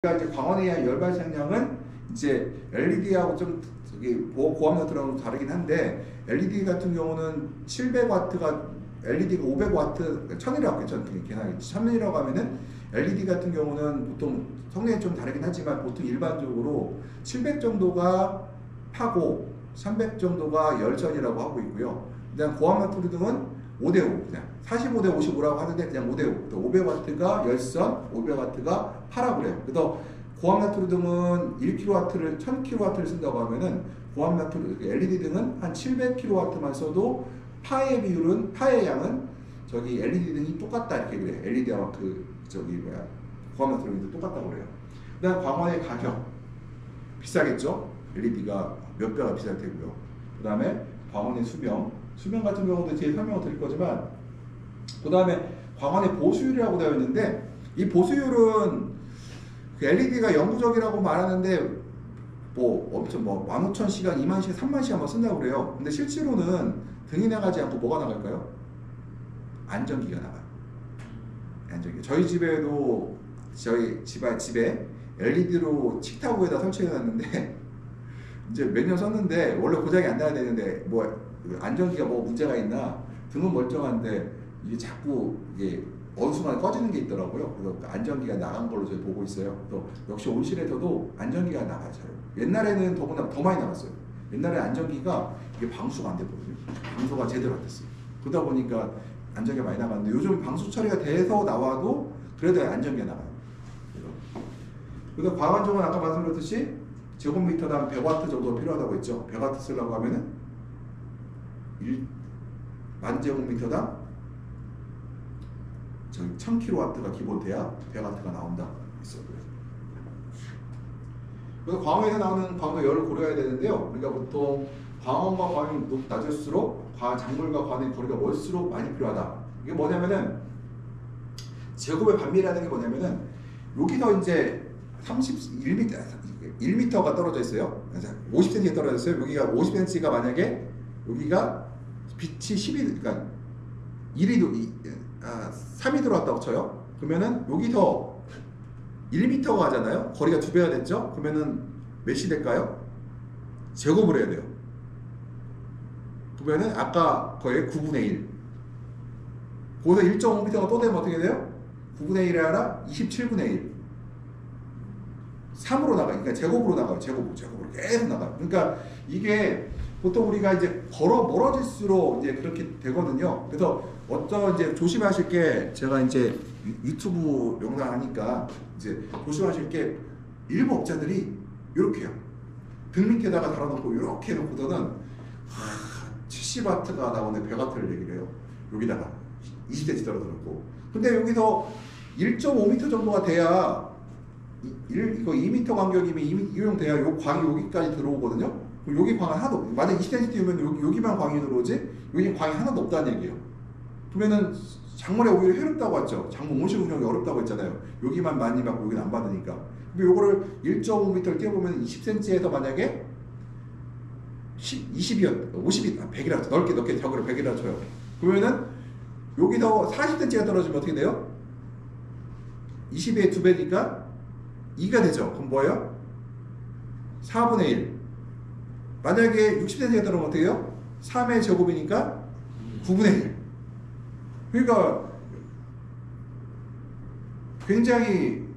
그러니까 이제 광원에 의한 열 발생량은 이제 LED하고 좀 고압 나트랑은 다르긴 한데, LED 같은 경우는 700W가 LED가 500W, 1000이라고 했죠. 계산이 1000이라고 하면은 LED 같은 경우는 보통 성능이 좀 다르긴 하지만 보통 일반적으로 700 정도가 파고 300 정도가 열전이라고 하고 있고요. 그다음 고압 나트륨 등은 5대5, 그냥 45대 55라고 하는데 그냥 5대5. 500W가 열선, 500W가 파라고 그래요. 그래서 고압 나트륨 등은 1kW를 1000kW를 쓴다고 하면은 고압 나트륨 LED 등은 한 700kW만 써도 파의 비율은, 파의 양은 저기 LED 등이 똑같다 이렇게 그래. LED와 고압 나트륨이 똑같다고 그래요. 그다음 광원의 가격 비싸겠죠. LED가 몇 배가 비쌀 테고요. 그다음에 광원의 수명 같은 경우도 뒤에 설명을 드릴 거지만, 그 다음에 광원의 보수율이라고 되어 있는데, 이 보수율은 그 LED가 영구적이라고 말하는데 뭐 엄청 15,000시간, 20,000시간, 30,000시간 쓴다고 그래요. 근데 실제로는 등이 나가지 않고 뭐가 나갈까요? 안전기가 나가요. 안전기. 저희 집에도 저희 집에 LED로 칙타구에다 설치해 놨는데 이제 몇 년 썼는데 원래 고장이 안 나야 되는데 뭐 안전기가 뭐 문제가 있나, 등은 멀쩡한데 이게 자꾸 이게 어느 순간 꺼지는 게 있더라고요. 그래서 안전기가 나간 걸로 저희 보고 있어요. 또 역시 온실에서도 안전기가 나가요. 옛날에는 더 많이 나갔어요. 옛날에 안전기가 이게 방수가 안 됐거든요. 방수가 제대로 안 됐어요. 그러다 보니까 안전기가 많이 나갔는데 요즘 방수 처리가 돼서 나와도 그래도 안전기가 나가요. 그래서 과관적은 아까 말씀드렸듯이 제곱미터당 100W 정도 필요하다고 했죠. 100W 쓰려고 하면은 10,000제곱미터당 1000kW가 기본 돼야 100W가 나온다 했어요. 그래서 광원에서 나오는 광도 열을 고려해야 되는데요. 그러니까 보통 광원과 광이 낮을수록 작물과 광의 거리가 멀수록 많이 필요하다. 이게 뭐냐면은 제곱의 반비라는 게 뭐냐면은 여기서 이제 1m가 떨어져 있어요. 50cm 떨어져 있어요. 여기가 50cm가 만약에 여기가 빛이 10이, 그러니까 3이 들어왔다고 쳐요. 그러면은 여기서 1m가 가잖아요. 거리가 2배가 됐죠. 그러면은 몇이 될까요? 제곱을 해야 돼요. 그러면은 아까 거의 9분의 1. 거기서 1.5m가 또 되면 어떻게 돼요? 9분의 1이 아니라 27분의 1. 3으로 나가요. 그러니까 제곱으로 나가요. 제곱으로 계속 나가요. 그러니까 이게 보통 우리가 이제 멀어질수록 이제 그렇게 되거든요. 그래서 어떤 이제 조심하실 게, 제가 이제 유튜브 영상 하니까 이제 조심하실 게, 일부 업자들이 이렇게 해요. 등 밑에다가 달아놓고 이렇게 해놓고서는 70W가 나오는데 100W를 얘기를 해요. 여기다가 20cm 떨어져놓고. 근데 여기서 1.5m 정도가 돼야, 이거 2m 간격이면 이용돼야 요 광이 여기까지 들어오거든요. 그럼 여기 광은 하나도, 만약 20cm 띄우면 여기만 광이 들어오지, 여기 광이 하나도 없다는 얘기예요. 그러면은 작물에 오히려 해롭다고 했죠. 작물 온실 운영이 어렵다고 했잖아요. 여기만 많이 받고 여기는 안 받으니까. 근데 요거를 1.5m를 띄워보면 20cm에서 만약에 20이었, 50이, 100이라, 넓게 벽을 100이라 쳐요. 그러면은 여기서 40cm가 떨어지면 어떻게 돼요? 20의 2배니까 2가 되죠. 그럼 뭐예요? 4분의 1. 만약에 60cm가 떨어지면 어떻게 해요? 3의 제곱이니까 9분의 1. 그러니까 굉장히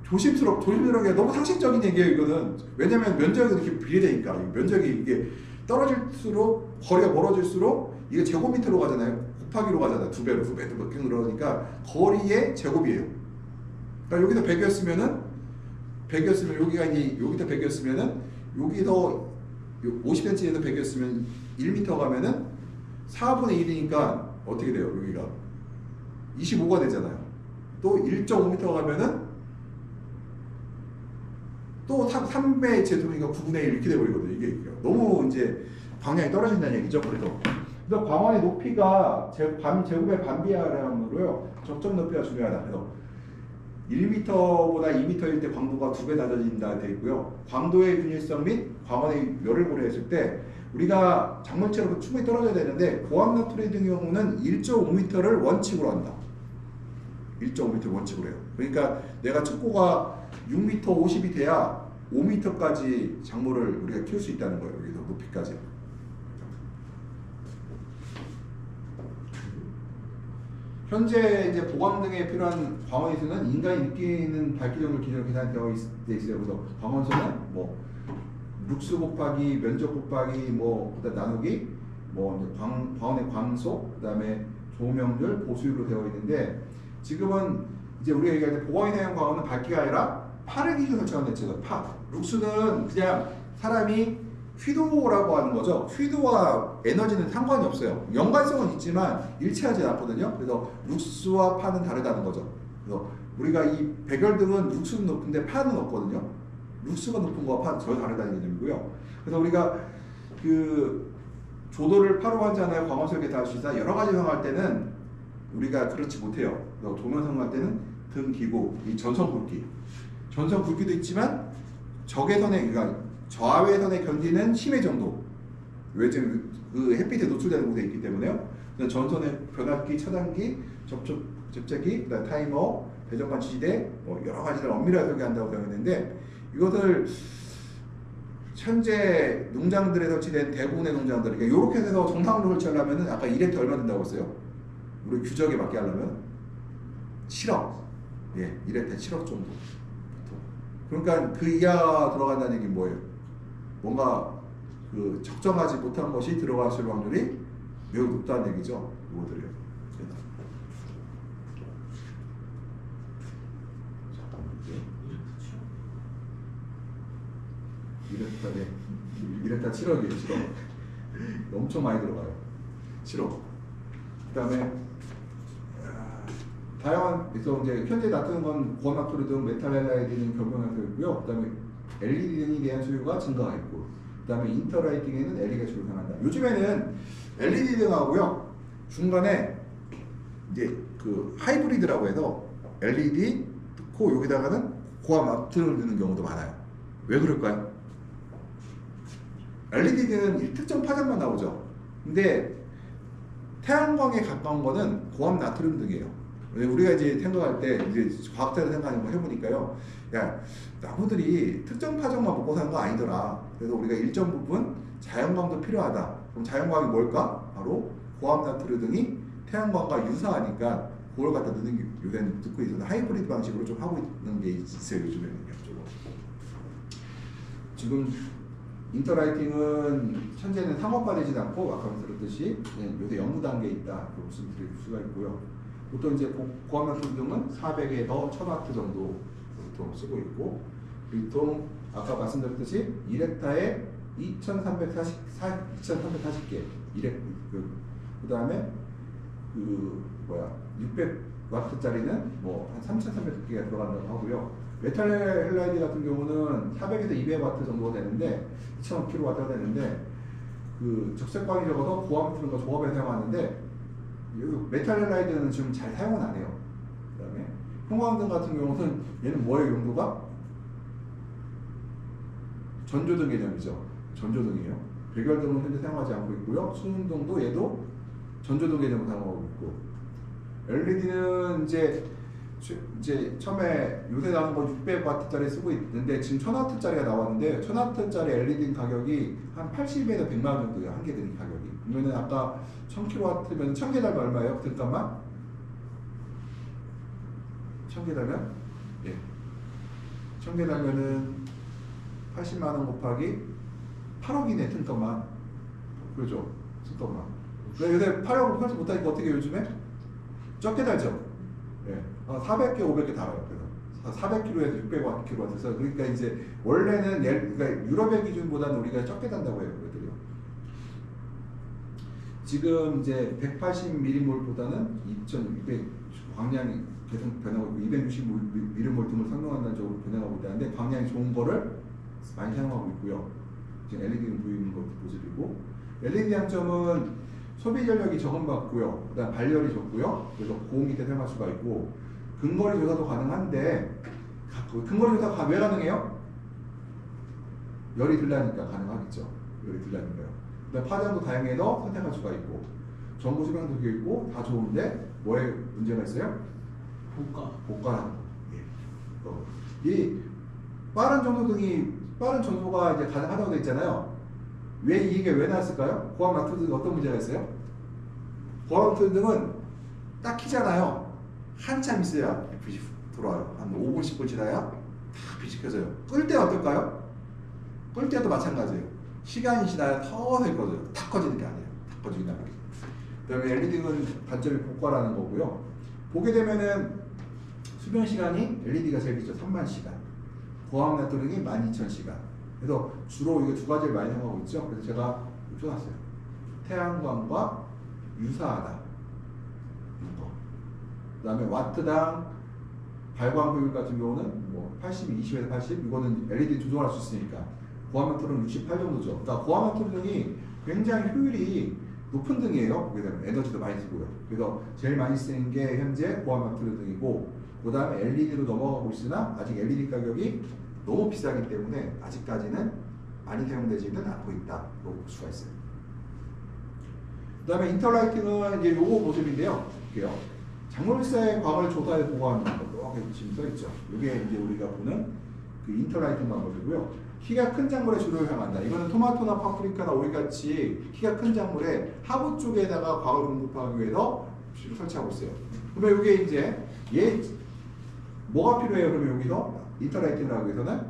조심스럽게, 너무 상식적인 얘기예요, 이거는. 왜냐면 면적이 이렇게 비례되니까. 면적이 이게 떨어질수록, 거리가 멀어질수록 이게 제곱미터로 가잖아요. 곱하기로 가잖아요. 2배로 그러니까 거리의 제곱이에요. 그러니까 여기서 100이었으면 여기가 이제 여기서 100이었으면은 여기서 50cm에서 100이었으면 1m 가면은 4분의 1이니까 어떻게 돼요? 여기가 25가 되잖아요. 또 1.5m 가면은 또 3배 제곱이니까 9분의 1 이렇게 돼버리거든요. 이게 너무 이제 방향이 떨어진다는 얘기죠. 그래서 광원의 높이가 제곱의 반비례함으로요, 적정 높이가 중요하다. 그래서 1m보다 2m일 때 광도가 2배 낮아진다 되어 있고요. 광도의 균일성 및 광원의 열을 고려했을 때 우리가 작물체로도 충분히 떨어져야 되는데, 고압 나트륨 같은 경우는 1.5m를 원칙으로 한다. 1.5m 원칙으로 해요. 그러니까 내가 척고가 6m 50이 돼야 5m까지 작물을 우리가 키울 수 있다는 거예요. 여기서 높이까지. 현재 이제 보강 등에 필요한 광원수는 인간이 느끼는 밝기 정도 기준으로 계산되어 있어요. 그래서 광원수는 뭐 룩수 곱하기 면적 곱하기 뭐 그다음 나누기 뭐 이제 광원의 광속 그다음에 조명률 보수율로 되어 있는데 지금은 이제 우리가 얘기할 때 보강에 대한 광원은 밝기가 아니라 파를 기준으로 설정한 대체죠. 파. 룩수는 그냥 사람이 휘도라고 하는 거죠. 휘도와 에너지는 상관이 없어요. 연관성은 있지만 일치하지 않거든요. 그래서 룩스와 파는 다르다는 거죠. 그래서 우리가 이 백열등은 룩스는 높은데 파는 없거든요. 룩스가 높은 거와 파는 전혀 다르다는 개념이고요. 그래서 우리가 그 조도를 파로 하잖아요. 광원석에 닿을 수 있다. 여러 가지 사용할 때는 우리가 그렇지 못해요. 그래서 도면 사용할 때는 등 기고 이 전선 굵기, 전선 굵기도 있지만 적외선의 그러니까 저하외선에 견디는 심해 정도. 왜 지금 그 햇빛에 노출되는 곳에 있기 때문에요. 전선의 변압기, 차단기, 접촉기, 그다음 타이머, 배정관 지지대, 뭐 여러 가지를 엄밀하게 설계한다고 되어 있는데 이것을 현재 농장들에 설치된 대부분의 농장들, 그러니까 이렇게 해서 정상으로 설치하려면 아까 1헥타 얼마 든다고 했어요? 우리 규정에 맞게 하려면 7억, 예, 1헥타 7억 정도. 그러니까 그 이하 들어간다는 얘기는 뭐예요? 뭔가 그 적정하지 못한 것이 들어갔을 확률이 매우 높다는 얘기죠. 이거들이요. 이랬다 7억이에요. 7억. 엄청 많이 들어가요. 7억. 그 다음에 다양한 그래서 이제 현재 놔두는 건 고압막토리 등 메탈 헬라이드는 결병해서 있고요. 그 다음에 LED 등에 대한 수요가 증가했고, 그 다음에 인터라이팅에는 LED가 주로 사용한다. 요즘에는 LED 등하고요 중간에 이제 그 하이브리드라고 해서 LED 넣고 여기다가는 고압 막트를 넣는 경우도 많아요. 왜 그럴까요? LED 등은 특정 파장만 나오죠. 근데 태양광에 가까운 거는 고압 나트륨 등이에요. 우리가 이제 생각할 때 이제 과학자들 생각하는 거 해보니까요. 야, 나무들이 특정 파장만 먹고 사는 거 아니더라. 그래서 우리가 일정 부분 자연광도 필요하다. 그럼 자연광이 뭘까? 바로 고압 나트륨 등이 태양광과 유사하니까 그걸 갖다 넣는 게 요새는 듣고 있어서 하이브리드 방식으로 좀 하고 있는 게 있어요. 요즘에는요. 지금 인터라이팅은 현재는 상업화되지 않고 아까 들었듯이 요새 연구 단계에 있다. 그런 말씀드릴 수가 있고요. 보통 이제 고압 나트륨 등은 400에서 1000W 정도 보통 쓰고 있고, 보통 아까 말씀드렸듯이 1헥타에 2,340개, 그 다음에 그 600W짜리는 뭐 한 3,300개가 들어간다고 하고요. 메탈 헬라이드 같은 경우는 400에서 200W 정도가 되는데 2,000kW가 되는데 그 적색광이 적어서 고압 나트륨과 조합에 사용하는데 메탈 헬라이드는 지금 잘 사용은 안 해요. 그 다음에 형광등 같은 경우는 얘는 뭐예요? 용도가? 전조등 개념이죠. 전조등이에요. 백열등은 현재 사용하지 않고 있고요. 수능등도 얘도 전조등 개념을 사용하고 있고, LED는 이제 처음에 요새 나오는 건 600W짜리 쓰고 있는데 지금 1000W짜리가 나왔는데 1000W짜리 LED 가격이 한 80에서 100만 원 정도예요. 한 개 드린 가격이. 그러면은 아까 1000kW면 1000개 달면 얼마예요? 등값만? 1000개 달면? 예. 1000개 달면은 80만 원 곱하기 8억이네, 등값만. 그렇죠? 등값만. 요새 8억을 팔지 못하니까 어떻게 해요, 요즘에? 적게 달죠? 예. 400개, 500개 달아요. 그래서 400kg에서 600kg 돼서 그러니까 이제 원래는 그러니까 유럽의 기준보다는 우리가 적게 단다고 해요, 그들이요. 지금 이제 180mm몰보다는 2,200 광량이 계속 변하고 있고 260mm몰 등을 상용한다는 쪽으로 변해가고 있다는데 광량이 좋은 거를 많이 사용하고 있고요. 지금 LED는 보이는 것도 모습이고, LED 장점은 소비 전력이 적응받고요. 그 다음 발열이 적고요. 그래서 고온기 때 사용할 수가 있고, 근거리 조사도 가능한데, 근거리 조사가 왜 가능해요? 열이 들라니까 가능하겠죠. 열이 들라니까요. 그 다음 파장도 다양해서 선택할 수가 있고, 전구 수명도 되어 있고, 다 좋은데, 뭐에 문제가 있어요? 고가. 고가라는 거. 예. 이 빠른 전소등이 빠른 전소가 이제 가능하다고 돼 있잖아요. 왜 이게 왜 나왔을까요? 고압 마트등 어떤 문제가 있어요? 고압 마트등은 딱 키잖아요. 한참 있어야 빛이 돌아와요. 한 5분 10분 지나야 다 빛이 켜져요. 끌 때 어떨까요? 끌 때도 마찬가지예요. 시간이 지나야 서서히 꺼져요. 다 꺼지는 게 아니에요. 다 꺼지긴 합니다. 그 다음에 LED는 단점이 고가라는 거고요. 보게 되면은 수명 시간이 LED가 제일 길죠. 3만 시간. 고압 나트륨이 12,000시간. 그래서 주로 이거 두 가지를 많이 사용하고 있죠. 그래서 제가 써놨어요. 태양광과 유사하다. 그 다음에 와트당 발광 효율 같은 경우는 뭐 80, 20에서 80 이거는 LED 조정할 수 있으니까 고압 나트륨은 68 정도죠. 그러니까 고압 나트륨이 굉장히 효율이 높은 등이에요. 보게 되면 에너지도 많이 쓰고요. 그래서 제일 많이 쓰는 게 현재 고압 나트륨 등이고 그 다음에 LED로 넘어가고 있으나 아직 LED 가격이 너무 비싸기 때문에 아직까지는 많이 사용되지는 않고 있다. 볼 수가 있어요. 그 다음에 인터라이팅은 이제 요거 모습인데요. 볼게요. 작물사의 광을 조사해 보고하는 것도 지금 써있죠. 이게 이제 우리가 보는 그 인터라이팅 방법이고요. 키가 큰 작물에 주로 향한다. 이거는 토마토나 파프리카나 오이같이 키가 큰 작물에 하부 쪽에다가 광을 공급하기 위해서 설치하고 있어요. 그러면 이게 이제 얘 뭐가 필요해요? 그러면 여기서 인터라이팅을 하기 위해서는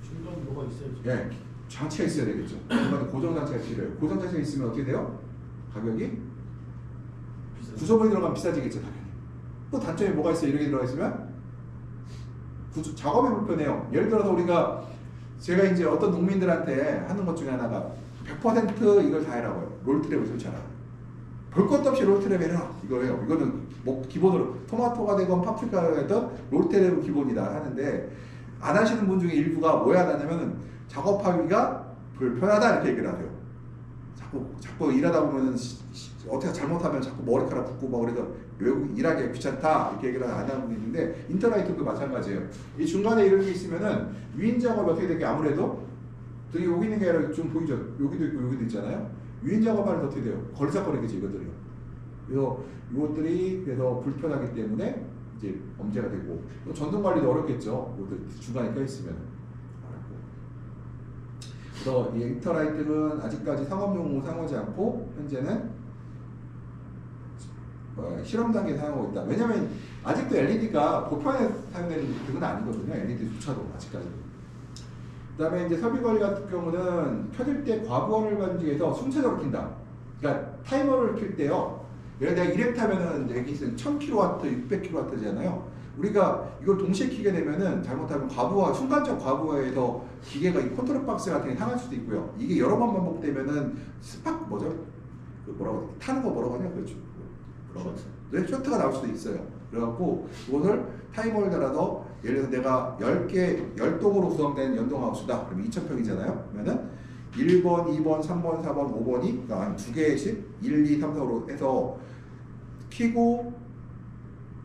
중간 뭐가 있어야죠. 예, 장치가 있어야 되겠죠. 중간에 고정 장치가 필요해요. 고정 장치가 있으면 어떻게 돼요? 가격이 구조물이 들어가면 비싸지겠죠, 당연히. 또 단점이 뭐가 있어요? 이렇게 들어가 있으면 작업이 불편해요. 예를 들어서 우리가 제가 이제 어떤 농민들한테 하는 것 중에 하나가 100% 이걸 다 해라고요. 롤트랩을 설치하라. 볼 것도 없이 롤트랩 해라. 이거예요. 이거는 뭐 기본으로 토마토가 되건 파프리카가 되건 롤트랩은 기본이다 하는데 안 하시는 분 중에 일부가 뭐야 하냐면은 작업하기가 불편하다 이렇게 얘기를 하세요. 자꾸 일하다 보면은 어떻게 잘못하면 자꾸 머리카락 붓고 막 그래서 외국 일하기 귀찮다 이렇게 얘기를 안 하는 분이 있는데 인터라이팅도 마찬가지예요. 이 중간에 이런 게 있으면은 위인 작업이 어떻게 되게 아무래도 되게 여기 있는 게 아니라 좀 보이죠. 여기도 있고 여기도 있잖아요. 위인 작업하면 어떻게 돼요? 걸리적거리겠지 이것들이요. 그래서 이것들이 그래서 불편하기 때문에 이제 범죄가 되고 또 전동 관리도 어렵겠죠. 이것들 중간에 껴 있으면. 그래서 이 인터라이팅은 아직까지 상업용으로 사용하지 않고 현재는 실험 단계에 사용하고 있다. 왜냐면 아직도 LED가 보편에 사용되는 등은 아니거든요. LED조차도 아직까지. 그 다음에 이제 설비 관리 같은 경우는 켜질 때 과부하를 방지해서 순차적으로 킨다. 그러니까 타이머를 킬 때요. 예를 들어 내가 2렙 타면은 여기 1000kW, 600kW잖아요. 우리가 이걸 동시에 키게 되면은 잘못하면 과부하, 순간적 과부하에서 기계가 이 컨트롤 박스 같은 게 상할 수도 있고요. 이게 여러 번 반복되면은 스팍 뭐죠? 그 뭐라고 하지? 타는 거 뭐라고 하냐? 그렇죠. 네, 쇼트가 나올 수도 있어요. 그래갖고 그것을 타이머를 달아서 예를 들어서 내가 10개, 10동으로 구성된 연동하우스다. 그러면 2000평이잖아요. 그러면은 1번, 2번, 3번, 4번, 5번이 그러니까 한 2개씩 1, 2, 3, 4로 해서 키고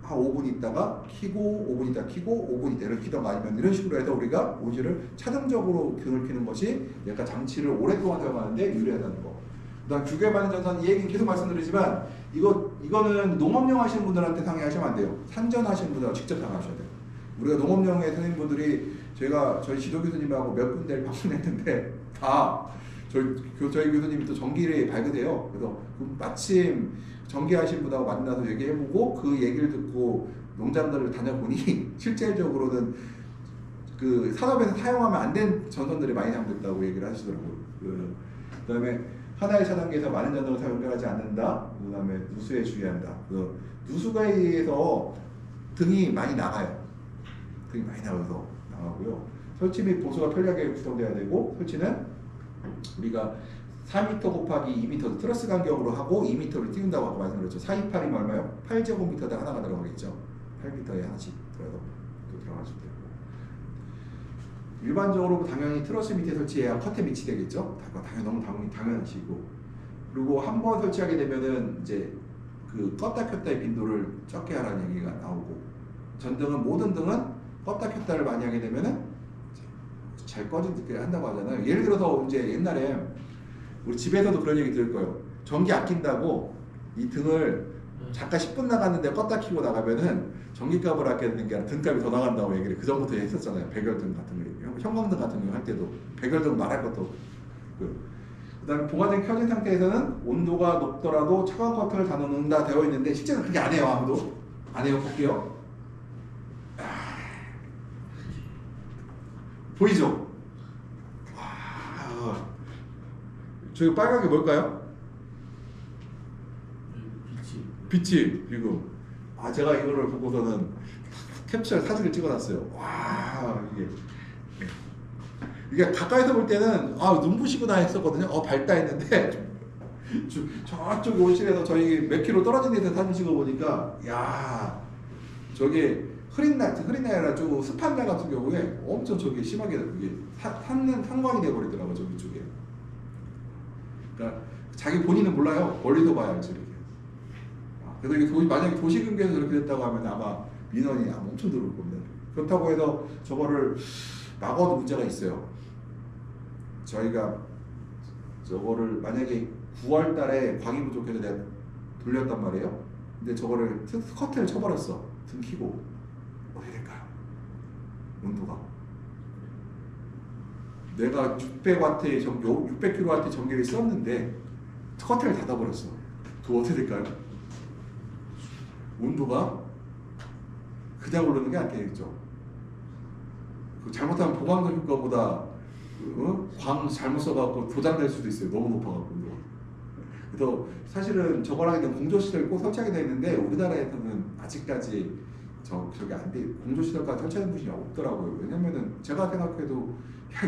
한 5분 있다가 키고 5분 있다가 키고 5분 있다가 키던가 아니면 이런 식으로 해서 우리가 오지를 차등적으로 등을 키는 것이 약간 장치를 오랫동안 사용하는데 유리하다는 거. 그다음 규격 반응 전선 이 얘기는 계속 말씀드리지만 이거는 농업용 하시는 분들한테 상의하시면 안 돼요. 산전 하시는 분들하고 직접 상의하셔야 돼요. 우리가 농업용의 선생님분들이 저희 지도 교수님하고 몇 군데를 방문했는데 다 저희 교수님이 또 전기를 발급해요. 그래서 마침 전기하신 분하고 만나서 얘기해보고 그 얘기를 듣고 농장들을 다녀보니 실질적으로는 그 산업에서 사용하면 안 된 전선들이 많이 사용됐다고 얘기를 하시더라고요. 그다음에 하나의 차단기에서 많은 전선을 사용하지 않는다. 그다음에 누수에 주의한다. 누수가 의해서 등이 많이 나가요. 등이 많이 나가고요. 설치 및 보수가 편리하게 구성돼야 되고 설치는 우리가 4m 곱하기 2m 트러스 간격으로 하고 2m를 띄운다고 아까 말씀드렸죠. 428이면 얼마요? 8제곱미터당 하나가 들어가겠죠. 8m에 하나씩 들어가서 또 들어가실 테고. 일반적으로 당연히 트러스 밑에 설치해야 커튼 밑이 되겠죠. 당연히 너무 당연하시고. 그리고 한 번 설치하게 되면은 이제 그 껐다 켰다의 빈도를 적게 하라는 얘기가 나오고 전등은 모든 등은 껐다 켰다를 많이 하게 되면은 잘 꺼지게 한다고 하잖아요. 예를 들어서 이제 옛날에 우리 집에서도 그런 얘기 들을 거예요. 전기 아낀다고 이 등을 잠깐 10분 나갔는데 껐다 켜고 나가면은 전기값을 아끼는 게 아니라 등값이 더 나간다고 얘기를 그 전부터 했었잖아요. 백열등 같은 거, 형광등 같은 거 할 때도 백열등 말할 것도. 그다음에 보관등 켜진 상태에서는 온도가 높더라도 차가운 커튼을 닫아놓는다 되어 있는데 실제는 그렇게 안 해요. 아무도 안 해요. 볼게요. 보이죠? 저기 빨간 게 뭘까요? 빛이 지금 제가 이거를 보고서는 캡처 사진을 찍어놨어요. 와 이게 가까이서 볼 때는 눈부시구나 했었거든요. 밝다 했는데 저쪽 온실에서 저희 몇 킬로 떨어진 데서 사진 찍어보니까 야 저게 흐린 날 아니라 좀 습한 날 같은 경우에 엄청 저게 심하게 이게 탄광이 돼버리더라고요. 저기 쪽에. 그러니까 자기 본인은 몰라요. 멀리서 봐야 알지 이렇게. 그래서 이게 만약에 도시근교에서 그렇게 됐다고 하면 아마 민원이 엄청 들어올 겁니다. 그렇다고 해서 저거를 막아도 문제가 있어요. 저희가 저거를 만약에 9월 달에 광이 부족해서 내가 돌렸단 말이에요. 근데 저거를 스커트를 쳐버렸어. 등 키고 어떻게 될까요? 온도가 내가 600W의 600kW 전기를 썼는데 스커트를 닫아버렸어. 그거 어떻게 될까요? 온도가 그냥 오르는 게 아니겠죠. 잘못하면 보강등 효과보다 광 잘못 써갖고 도장될 수도 있어요. 너무 높아갖고. 그래서 사실은 저거랑 있는 공조시설 꼭 설치하게 되어 있는데 우리나라에서는 아직까지 저기 안 돼. 공조시설까지 설치하는 분이 없더라고요. 왜냐면은 제가 생각해도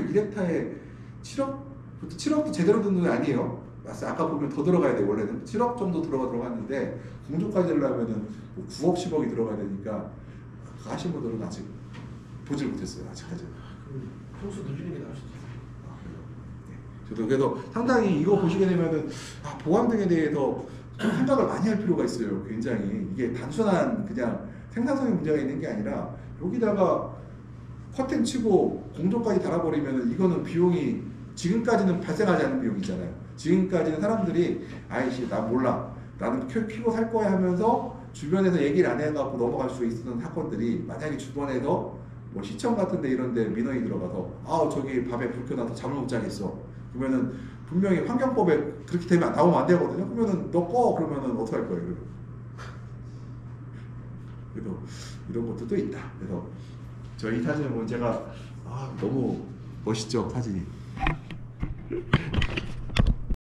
이렉타에 7억도 제대로 든 돈이 아니에요. 아까 보면 더 들어가야 돼. 원래는 7억 정도 들어갔는데 공조까지 하려면은 9억 10억이 들어가야 되니까 하신 분들은 아직 보질 못했어요. 아직까지. 평소 늘리는 게 나을 수도 있어요. 저도 그래서 상당히 이거 보시게 되면은 보안등에 대해서 좀 생각을 많이 할 필요가 있어요. 굉장히 이게 단순한 그냥 생산성의 문제가 있는 게 아니라 여기다가 커튼 치고 공조까지 달아버리면은 이거는 비용이 지금까지는 발생하지 않는 비용이잖아요. 지금까지는 사람들이 아이씨 나 몰라 나는 켜고 살 거야 하면서 주변에서 얘기를 안 해갖고 넘어갈 수 있었던 사건들이 만약에 주변에서 뭐 시청 같은데 이런데 민원이 들어가서 저기 밤에 불 켜놔서 잠을 못 자겠어. 그러면은 분명히 환경법에 그렇게 되면 나오면 안 되거든요. 그러면은 너 꺼 그러면은 어떻게 할 거예요? 그래서 이런 것도 또 있다. 그래서 저희 사진을 보면 제가 너무 멋있죠 사진이.